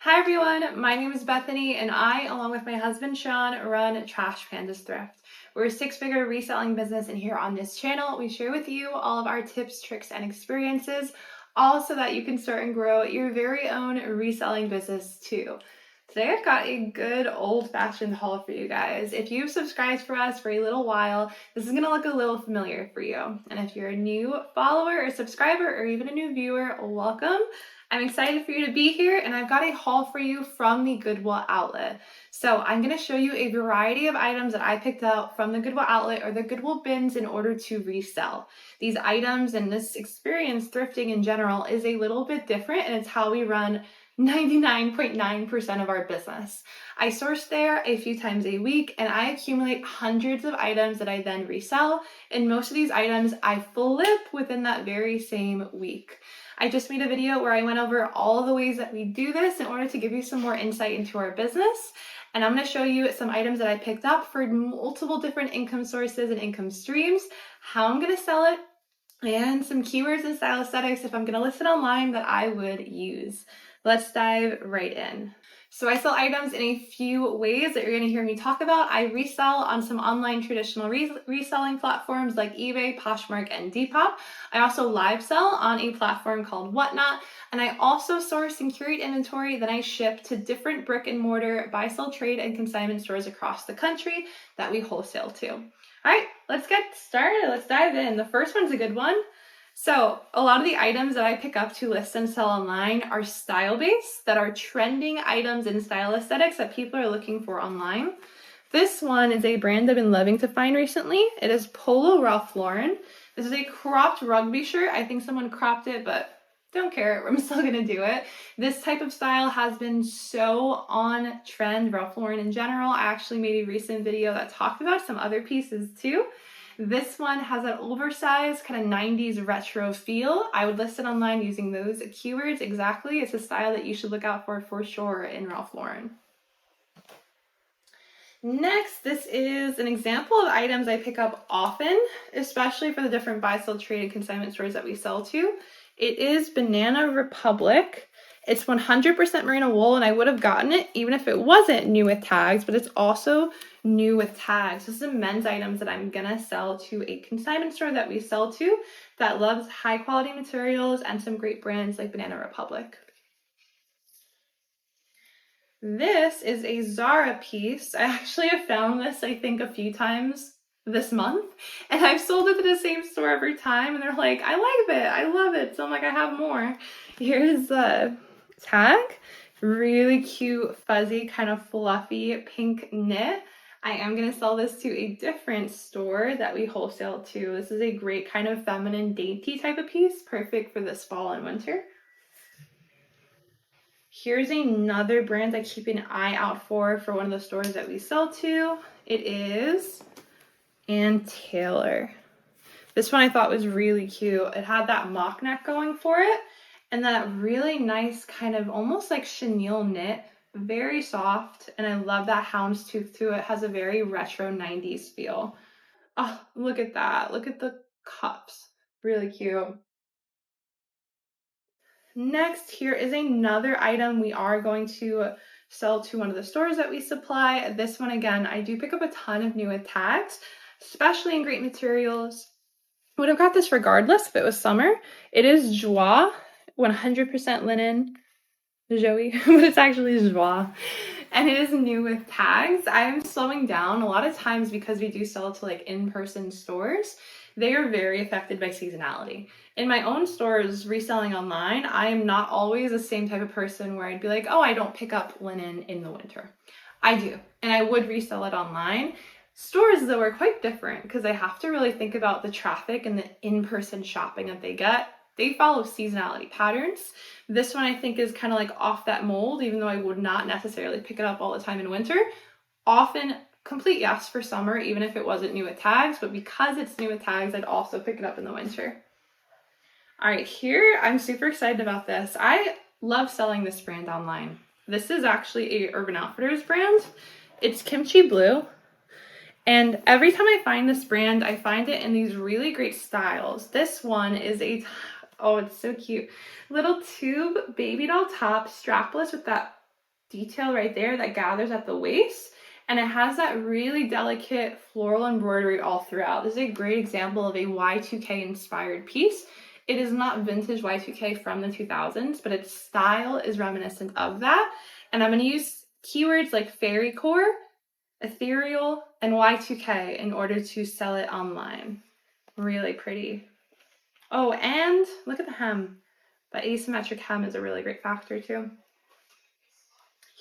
Hi everyone, my name is Bethany and I, along with my husband Sean, run Trash Pandas Thrift. We're a six-figure reselling business, and here on this channel we share with you all of our tips, tricks, and experiences, all so that you can start and grow your very own reselling business too. Today I've got a good old-fashioned haul for you guys. If you've subscribed for us for a little while, this is going to look a little familiar for you. And if you're a new follower or subscriber or even a new viewer, welcome. I'm excited for you to be here, and I've got a haul for you from the Goodwill outlet. So I'm going to show you a variety of items that I picked out from the Goodwill outlet or the Goodwill bins in order to resell. These items and this experience, thrifting in general, is a little bit different, and it's how we run 99.9% of our business. I source there a few times a week, and I accumulate hundreds of items that I then resell, and most of these items I flip within that very same week. I just made a video where I went over all the ways that we do this in order to give you some more insight into our business. And I'm going to show you some items that I picked up for multiple different income sources and income streams, how I'm going to sell it, and some keywords and style aesthetics if I'm going to list it online that I would use. Let's dive right in. So I sell items in a few ways that you're going to hear me talk about. I resell on some online traditional reselling platforms like eBay, Poshmark, and Depop. I also live sell on a platform called Whatnot, and I also source and curate inventory that I ship to different brick and mortar buy, sell, trade, and consignment stores across the country that we wholesale to. All right, let's get started. Let's dive in. The first one's a good one. So a lot of the items that I pick up to list and sell online are style-based, that are trending items and style aesthetics that people are looking for online. This one is a brand I've been loving to find recently. It is Polo Ralph Lauren. This is a cropped rugby shirt. I think someone cropped it, but don't care. I'm still going to do it. This type of style has been so on trend, Ralph Lauren in general. I actually made a recent video that talked about some other pieces too. This one has an oversized kind of 90s retro feel. I would list it online using those keywords exactly. It's a style that you should look out for sure in Ralph Lauren. Next, this is an example of items I pick up often, especially for the different buy, sell, trade, and consignment stores that we sell to. It is Banana Republic. It's 100% merino wool, and I would have gotten it even if it wasn't new with tags, but it's also new with tags. This is a men's items that I'm gonna sell to a consignment store that we sell to that loves high quality materials and some great brands like Banana Republic. This is a Zara piece. I actually have found this, I think, a few times this month, and I've sold it to the same store every time, and they're like, I like it, I love it. So I'm like, I have more. Here's the tag. Really cute, fuzzy, kind of fluffy pink knit. I am going to sell this to a different store that we wholesale to. This is a great kind of feminine, dainty type of piece, perfect for this fall and winter. Here's another brand I keep an eye out for one of the stores that we sell to. It is Ann Taylor. This one I thought was really cute. It had that mock neck going for it, and that really nice kind of almost like chenille knit, very soft, and I love that houndstooth too. It has a very retro 90s feel. Oh, look at that. Look at the cups. Really cute. Next, here is another item we are going to sell to one of the stores that we supply. This one, again, I do pick up a ton of new with tags, especially in great materials. Would have got this regardless if it was summer. It is Joie, 100% linen, Joey, but it's actually Joie, and it is new with tags. I'm slowing down a lot of times because we do sell to like in-person stores. They are very affected by seasonality. In my own stores, reselling online, I am not always the same type of person where I'd be like, oh, I don't pick up linen in the winter. I do, and I would resell it online. Stores, though, are quite different because they have to really think about the traffic and the in-person shopping that they get. They follow seasonality patterns. This one I think is kind of like off that mold, even though I would not necessarily pick it up all the time in winter. Often complete yes for summer, even if it wasn't new with tags, but because it's new with tags, I'd also pick it up in the winter. All right, here, I'm super excited about this. I love selling this brand online. This is actually a Urban Outfitters brand. It's Kimchi Blue. And every time I find this brand, I find it in these really great styles. This one is oh, it's so cute. Little tube baby doll top, strapless with that detail right there that gathers at the waist. And it has that really delicate floral embroidery all throughout. This is a great example of a Y2K inspired piece. It is not vintage Y2K from the 2000s, but its style is reminiscent of that. And I'm going to use keywords like fairycore, ethereal, and Y2K in order to sell it online. Really pretty. Oh, and look at the hem. The asymmetric hem is a really great factor too.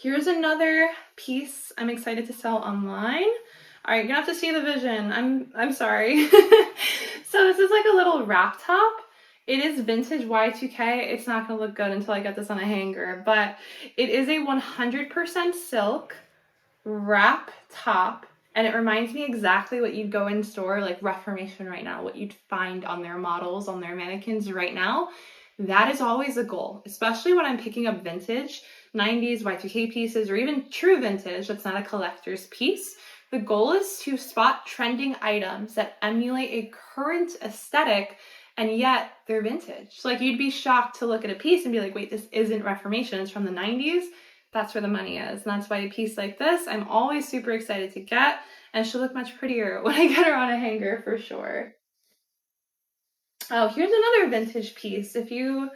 Here's another piece I'm excited to sell online. All right, you're gonna have to see the vision. I'm sorry. So this is like a little wrap top. It is vintage Y2K. It's not gonna look good until I get this on a hanger, but it is a 100% silk wrap top, and it reminds me exactly what you'd go in store, like Reformation right now, what you'd find on their models, on their mannequins right now. That is always a goal, especially when I'm picking up vintage 90s Y2K pieces or even true vintage that's not a collector's piece. The goal is to spot trending items that emulate a current aesthetic and yet they're vintage. Like you'd be shocked to look at a piece and be like, wait, this isn't Reformation, it's from the 90s. That's where the money is. And that's why a piece like this, I'm always super excited to get, and she'll look much prettier when I get her on a hanger for sure. Oh, here's another vintage piece. If you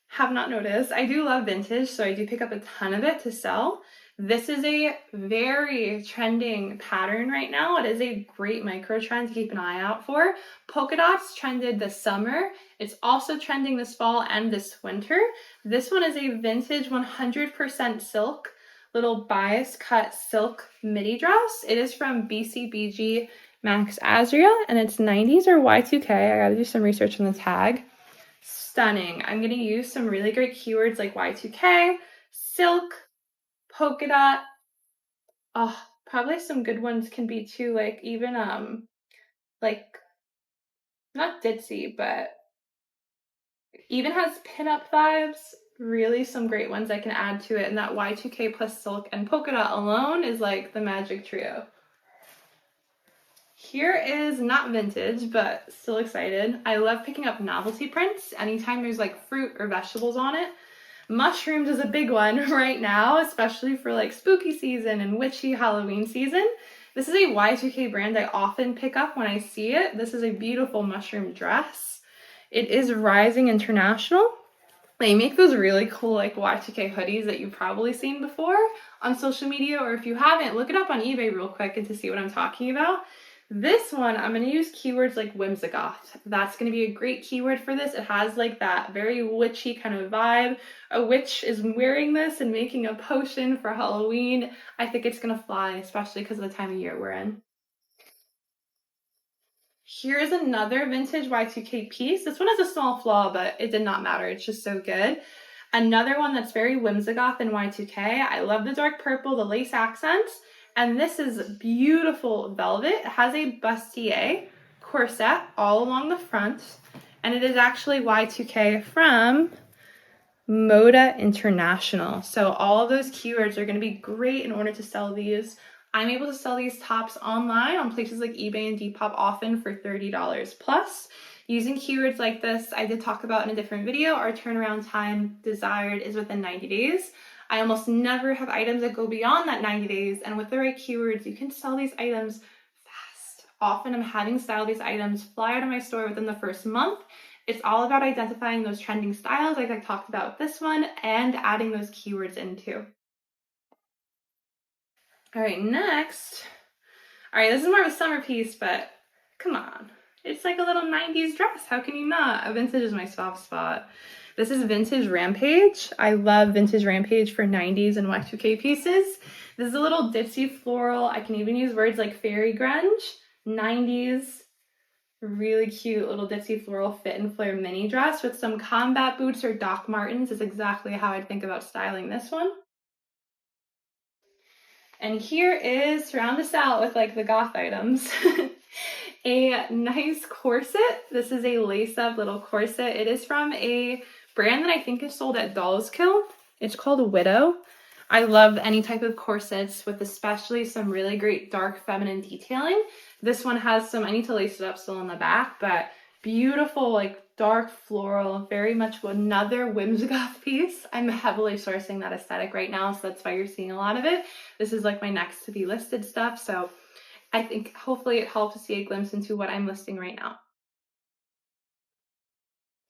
have not noticed, I do love vintage, so I do pick up a ton of it to sell. This is a very trending pattern right now. It is a great micro trend to keep an eye out for. Polka dots trended this summer. It's also trending this fall and this winter. This one is a vintage 100% silk, little bias cut silk midi dress. It is from BCBG Max Azria, and it's 90s or Y2K. I gotta do some research on the tag. Stunning. I'm gonna use some really great keywords like Y2K, silk, polka dot. Oh, probably some good ones can be too, like even like not ditzy, but even has pinup vibes. Really some great ones I can add to it, and that Y2K plus silk and polka dot alone is like the magic trio. Here is not vintage, but still excited. I love picking up novelty prints anytime there's like fruit or vegetables on it. Mushrooms is a big one right now, especially for like spooky season and witchy Halloween season. This is a Y2K brand I often pick up when I see it. This is a beautiful mushroom dress. It is Rising International. They make those really cool like Y2K hoodies that you've probably seen before on social media, or if you haven't, look it up on eBay real quick and to see what I'm talking about. This one, I'm going to use keywords like Whimsigoth. That's going to be a great keyword for this. It has like that very witchy kind of vibe. A witch is wearing this and making a potion for Halloween. I think it's going to fly, especially because of the time of year we're in. Here's another vintage Y2K piece. This one has a small flaw, but it did not matter. It's just so good. Another one that's very Whimsigoth and Y2K. I love the dark purple, the lace accents. And this is beautiful velvet. It has a bustier corset all along the front. And it is actually Y2K from Moda International. So all of those keywords are going to be great in order to sell these. I'm able to sell these tops online on places like eBay and Depop often for $30 plus. Using keywords like this, I did talk about in a different video, our turnaround time desired is within 90 days. I almost never have items that go beyond that 90 days, and with the right keywords, you can sell these items fast. Often I'm having style these items fly out of my store within the first month. It's all about identifying those trending styles like I talked about with this one and adding those keywords in too. All right, next. All right, this is more of a summer piece, but come on. It's like a little 90s dress. How can you not? A vintage is my soft spot. This is Vintage Rampage. I love Vintage Rampage for 90s and Y2K pieces. This is a little ditzy floral. I can even use words like fairy grunge, 90s, really cute little ditzy floral fit and flare mini dress with some combat boots or Doc Martens is exactly how I'd think about styling this one. And here is, to round us out with like the goth items, a nice corset. This is a lace-up little corset. It is from a brand that I think is sold at Doll's Kill. It's called Widow. I love any type of corsets with especially some really great dark feminine detailing. This one has some, I need to lace it up still on the back, but beautiful like dark floral, very much another Whimsigoth piece. I'm heavily sourcing that aesthetic right now, so that's why you're seeing a lot of it. This is like my next to be listed stuff, so I think hopefully it helps to see a glimpse into what I'm listing right now.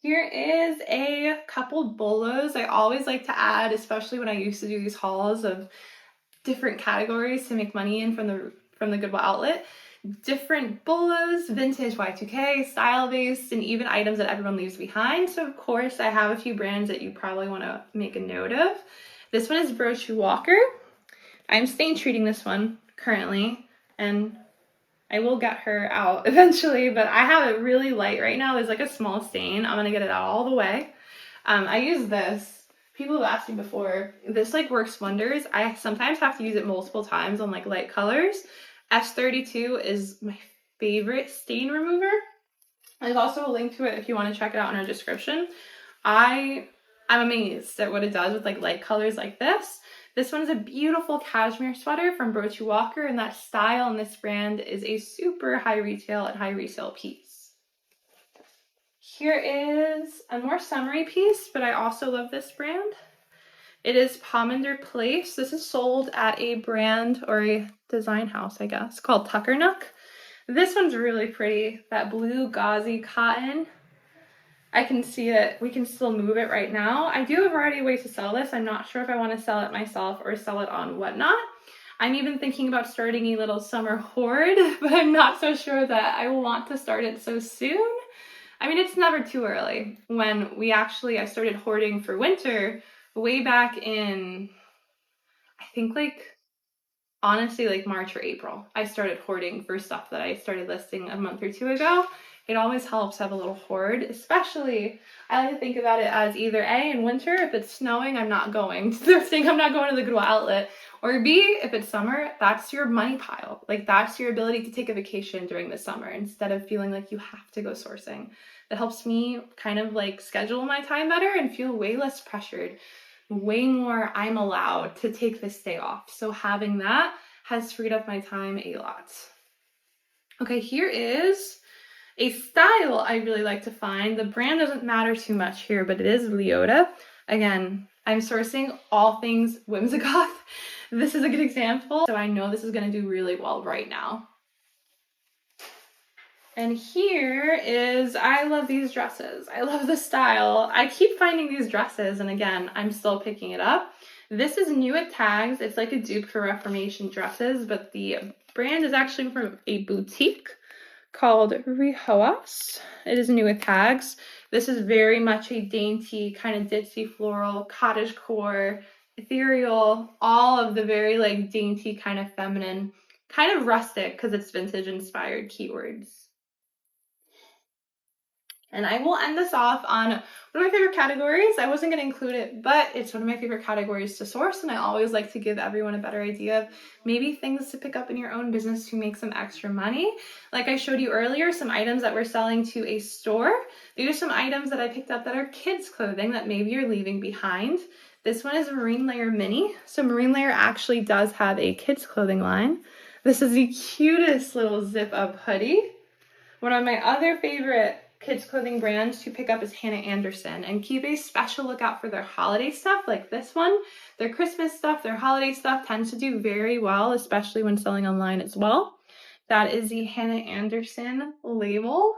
Here is a couple bolos. I always like to add, especially when I used to do these hauls of different categories to make money in from the Goodwill outlet. Different bolos, vintage Y2K, style-based, and even items that everyone leaves behind. So of course I have a few brands that you probably want to make a note of. This one is Brooch Walker. I'm stain treating this one currently, and I will get her out eventually, but I have it really light right now. There's like a small stain. I'm gonna get it out all the way. I use this. People have asked me before, this like works wonders. I sometimes have to use it multiple times on like light colors. S32 is my favorite stain remover. There's also a link to it if you want to check it out in our description. I'm amazed at what it does with like light colors like this. This one's a beautiful cashmere sweater from Brooch Walker, and that style in this brand is a super high retail and high resale piece. Here is a more summery piece, but I also love this brand. It is Pomander Place. This is sold at a brand or a design house, I guess, called Tuckernuck. This one's really pretty. That blue gauzy cotton. I can see it. We can still move it right now. I do have a variety of ways to sell this. I'm not sure if I want to sell it myself or sell it on Whatnot. I'm even thinking about starting a little summer hoard, but I'm not so sure that I want to start it so soon. I mean, it's never too early. When I started hoarding for winter way back in, I think honestly, like March or April. I started hoarding for stuff that I started listing a month or two ago. It always helps to have a little hoard, especially I like to think about it as either A, in winter, if it's snowing, I'm not going to thrifting, I'm not going to the Goodwill outlet, or B, if it's summer, that's your money pile. Like that's your ability to take a vacation during the summer instead of feeling like you have to go sourcing. That helps me kind of like schedule my time better and feel way less pressured, way more I'm allowed to take this day off. So having that has freed up my time a lot. Okay, here is a style I really like to find. The brand doesn't matter too much here, but it is Leota. Again, I'm sourcing all things Whimsigoth. This is a good example, so I know this is going to do really well right now. And here is, I love these dresses. I love the style. I keep finding these dresses, and again, I'm still picking it up. This is new at Tags. It's like a dupe for Reformation dresses, but the brand is actually from a boutique called Rehoas. It is new at Tags. This is very much a dainty, kind of ditzy floral, cottagecore, ethereal, all of the very like dainty, kind of feminine, kind of rustic because it's vintage inspired keywords. And I will end this off on one of my favorite categories. I wasn't going to include it, but it's one of my favorite categories to source, and I always like to give everyone a better idea of maybe things to pick up in your own business to make some extra money. Like I showed you earlier, some items that we're selling to a store. These are some items that I picked up that are kids' clothing that maybe you're leaving behind. This one is Marine Layer Mini. So Marine Layer actually does have a kids' clothing line. This is the cutest little zip-up hoodie. One of my other favorite kids clothing brands to pick up is Hannah Anderson, and keep a special lookout for their holiday stuff like this one. Their Christmas stuff, their holiday stuff tends to do very well, especially when selling online as well. That is the Hannah Anderson label.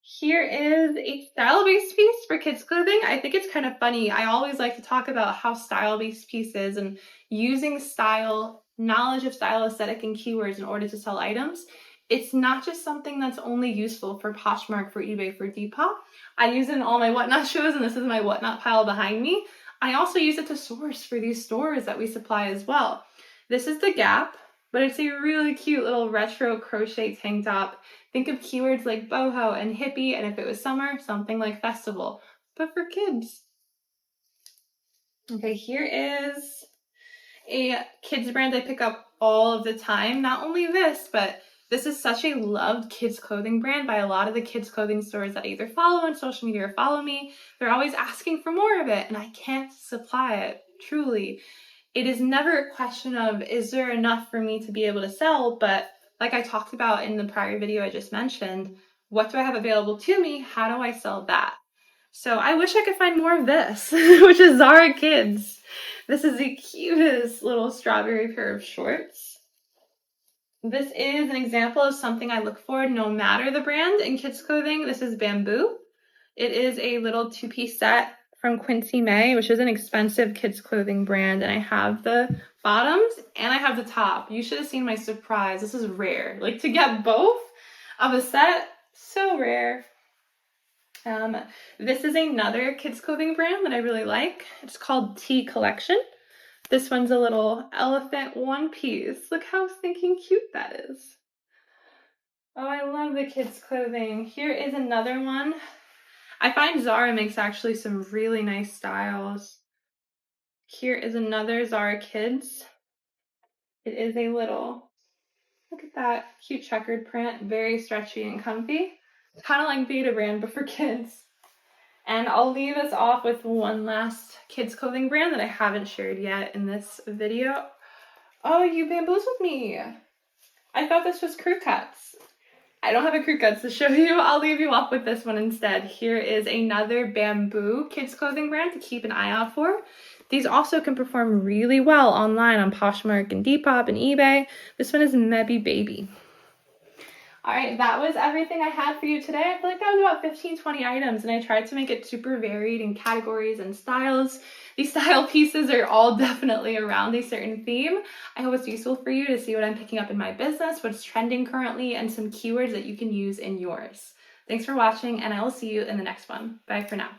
Here is a style-based piece for kids clothing. I think it's kind of funny. I always like to talk about how style-based pieces and using style, knowledge of style, aesthetic, and keywords in order to sell items. It's not just something that's only useful for Poshmark, for eBay, for Depop. I use it in all my Whatnot shows, and this is my Whatnot pile behind me. I also use it to source for these stores that we supply as well. This is the Gap, but it's a really cute little retro crochet tank top. Think of keywords like boho and hippie, and if it was summer, something like festival, but for kids. Okay, here is a kids brand I pick up all of the time. Not only this, but this is such a loved kids clothing brand by a lot of the kids clothing stores that I either follow on social media or follow me. They're always asking for more of it, and I can't supply it, truly. It is never a question of, is there enough for me to be able to sell? But like I talked about in the prior video I just mentioned, What do I have available to me? How do I sell that? So I wish I could find more of this, which is Zara Kids. This is the cutest little strawberry pair of shorts. This is an example of something I look for no matter the brand in kids clothing. This is Bamboo. It is a little two-piece set from Quincy May, which is an expensive kids clothing brand. And I have the bottoms and I have the top. You should have seen my surprise. This is rare. Like, to get both of a set, so rare. This is another kids clothing brand that I really like. It's called T Collection. This one's a little elephant one piece. Look how stinking cute that is. Oh, I love the kids clothing. Here is another one. I find Zara makes actually some really nice styles. Here is another Zara Kids. It is a little, look at that cute checkered print, very stretchy and comfy. Kind of like Beta brand, but for kids. And I'll leave us off with one last kids clothing brand that I haven't shared yet in this video. Oh, you bamboozled me. I thought this was crew cuts. I don't have a crew cuts to show you. I'll leave you off with this one instead. Here is another Bamboo kids clothing brand to keep an eye out for. These also can perform really well online on Poshmark and Depop and eBay. This one is Maybe Baby. All right, that was everything I had for you today. I feel like that was about 15-20 items, and I tried to make it super varied in categories and styles. These style pieces are all definitely around a certain theme. I hope it's useful for you to see what I'm picking up in my business, what's trending currently, and some keywords that you can use in yours. Thanks for watching, and I will see you in the next one. Bye for now.